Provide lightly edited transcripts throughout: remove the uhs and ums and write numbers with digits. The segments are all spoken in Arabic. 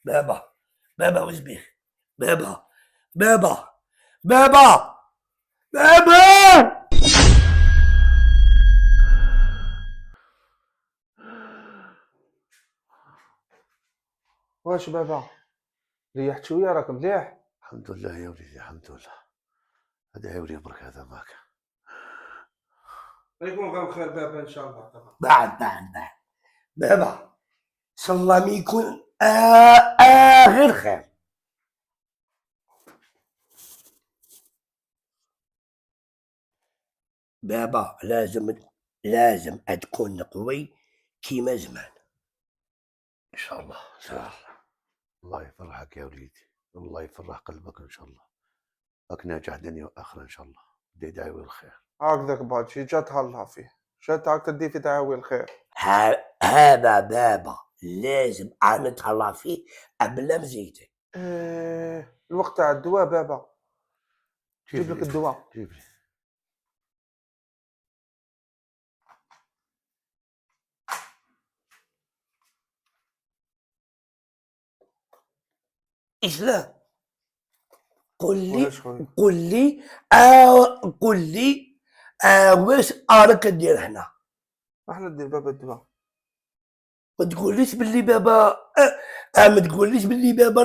بابا بابا وش بيك؟ بابا بابا بابا بابا. واش بابا ريحت شويه راك مليح؟ الحمد لله يا وليدي، الحمد لله. هذا ولي برك هذا معك. يكون غير خير بابا ان شاء الله. طبعا بعد بابا ان شاء الله ما يكون اخر خير. بابا لازم تكون قوي كيما زمان. ان شاء الله ان شاء الله. الله يفرحك يا وليدي، الله يفرح قلبك ان شاء الله. راك ناجح دنيا واخره ان شاء الله. دي دعوة الخير. هكذاك باجي جات هلا فيه جات هاك تدي في دعاوي الخير. هذا بابا لازم نتهلا فيه قبل مزيته. الوقت تاع الدواء بابا. جيب لك لي الدواء. جيب لي. اسلام قل لي واش خويا؟ قل لي قل لي واش راك دير هنا؟ احنا ندير بابا الدواء. ما تقوليش باللي بابا ما تقوليش باللي بابا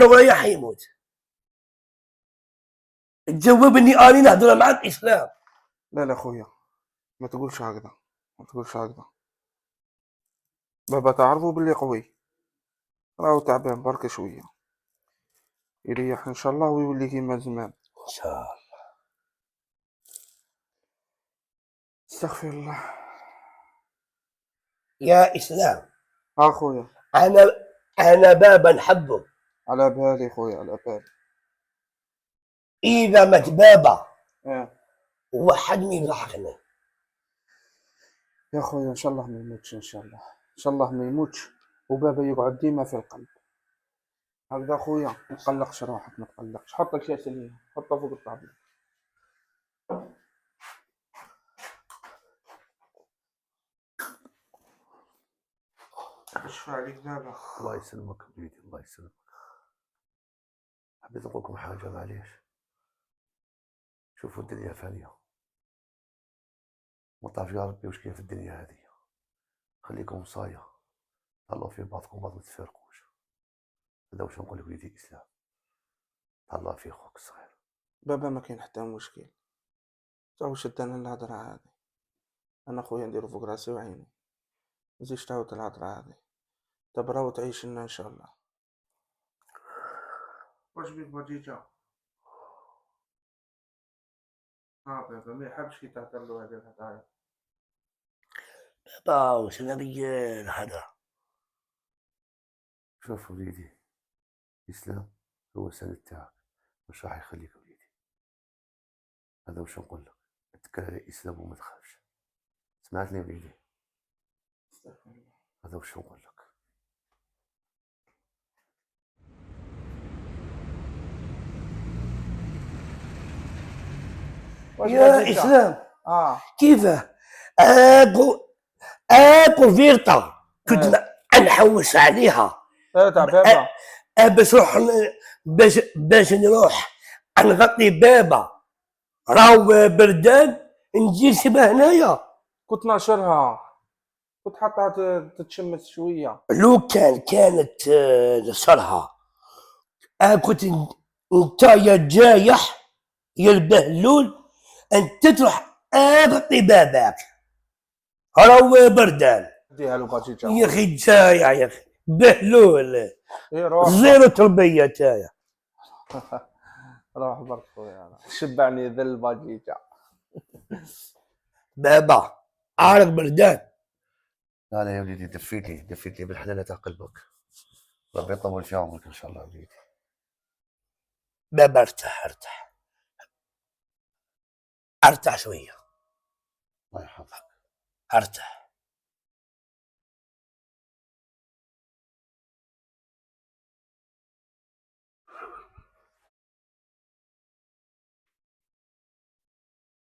رايح يموت. تجاوبني اني نهضر معك اسلام. لا لا خويا، ما تقولش هكذا، ما تقولش هكذا. بابا تعرفوا باللي قوي، راهو تعبان برك شويه، يريح ان شاء الله ويولي كيما زمان. ان شاء الله. استغفر الله. يا اسلام ها خويا. انا انا بابا نحبه. على بالي خويا، على بالي. اذا مات بابا اه واحد من يلحقني. يا خويا ان شاء الله ما يموتش، ان شاء الله ان شاء الله ما يموتش، وبابا يقعد ديما في القلب. هكذا خويا، ما تقلقش روحك، ما تقلقش. حط الكاس اللي حطه فوق الطابلة. اشفى عليك بابا. الله يسلمك وليدي، الله يسلمك. حبيت نقول لكم حاجه، معليش. شوفوا الدنيا فانيه، ما تعرف يا ربي واش كاين في الدنيا هذه. خليكم وصايه، تهلاو في بعضكم بعض، ما تتفارقوش. هذا واش نقول لك وليدي اسلام. تهلا في خوك الصغير. بابا ما كاين حتى مشكل، تو شدنا الهضره هذه. انا خويا نديرو فوق راسي وعيني، مزيدش تعاود الهضره هذه. دابا راهو تعيش لنا ان شاء الله. واش بيك بجيجا؟ بابا ما يحبش كي تعطل له هذه الهضايا. بابا وش نبي هذا؟ شوف وليدي اسلام، هو السند تاعك، مش راح يخليك وليدي. هذا واش نقول لك، اتكل على اسلام وما تخافش. سمعتني وليدي؟ هذا واش نقول لك. يا اسلام كيفاه؟ اكل فيرتا كنت نحوس عليها. تاع بابا. باش نروح باش نروح نغطي بابا، راهو بردان، نجي نسيبها هنايا. كنت ناشرها، كنت حطها تتشمس شويه. لو كانت نشرها كنت انت يا جايح يا البهلول انت تروح غطي باباك، راهو بردان. ديها له باجيجا. يا اخي جايع يا اخي بهلول، روح زيرو تربيه تايا. روح برك خويا، شبعني ذل باجيجا. بابا عارف بردان. لا لا يا وليدي، دفيتني بالحنانة تاع قلبك. ربي يطول في عمرك ان شاء الله وليدي. بابا ارتاح شويه. الله يحفظك. ارتاح.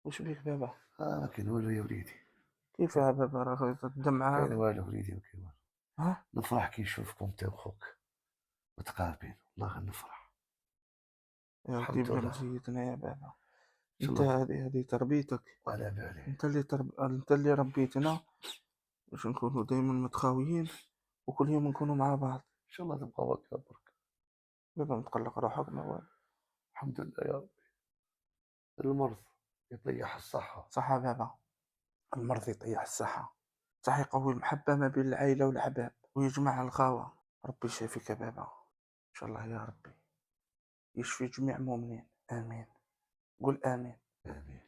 وش بيك بابا؟ ما كاين والو يا وليدي. كيفاه بابا؟ راه الدمعة. كاين والو وليدي، ما كاين والو. ها نفرح كي نشوفكم انت وخوك متقاربين، والله نفرح. يا الحمد ديما لله. مزيتنا يا بابا. ان شاء انت الله. هذه تربيتك. على بالي. انت اللي ربيتنا باش نكونوا دايما متخاويين وكل يوم نكونوا مع بعض. ان شاء الله تبقى وكا برك. بابا متقلق روحك ما والو. الحمد لله يا ربي. المرض يطيح الصحة. صح يا بابا، المرض يطيح الصحة، صح يقوي المحبة ما بين العائلة والأحباب ويجمع الغاوة. ربي يشافيك يا بابا إن شاء الله يا ربي، يشفي جميع المؤمنين. آمين. قول آمين. آمين.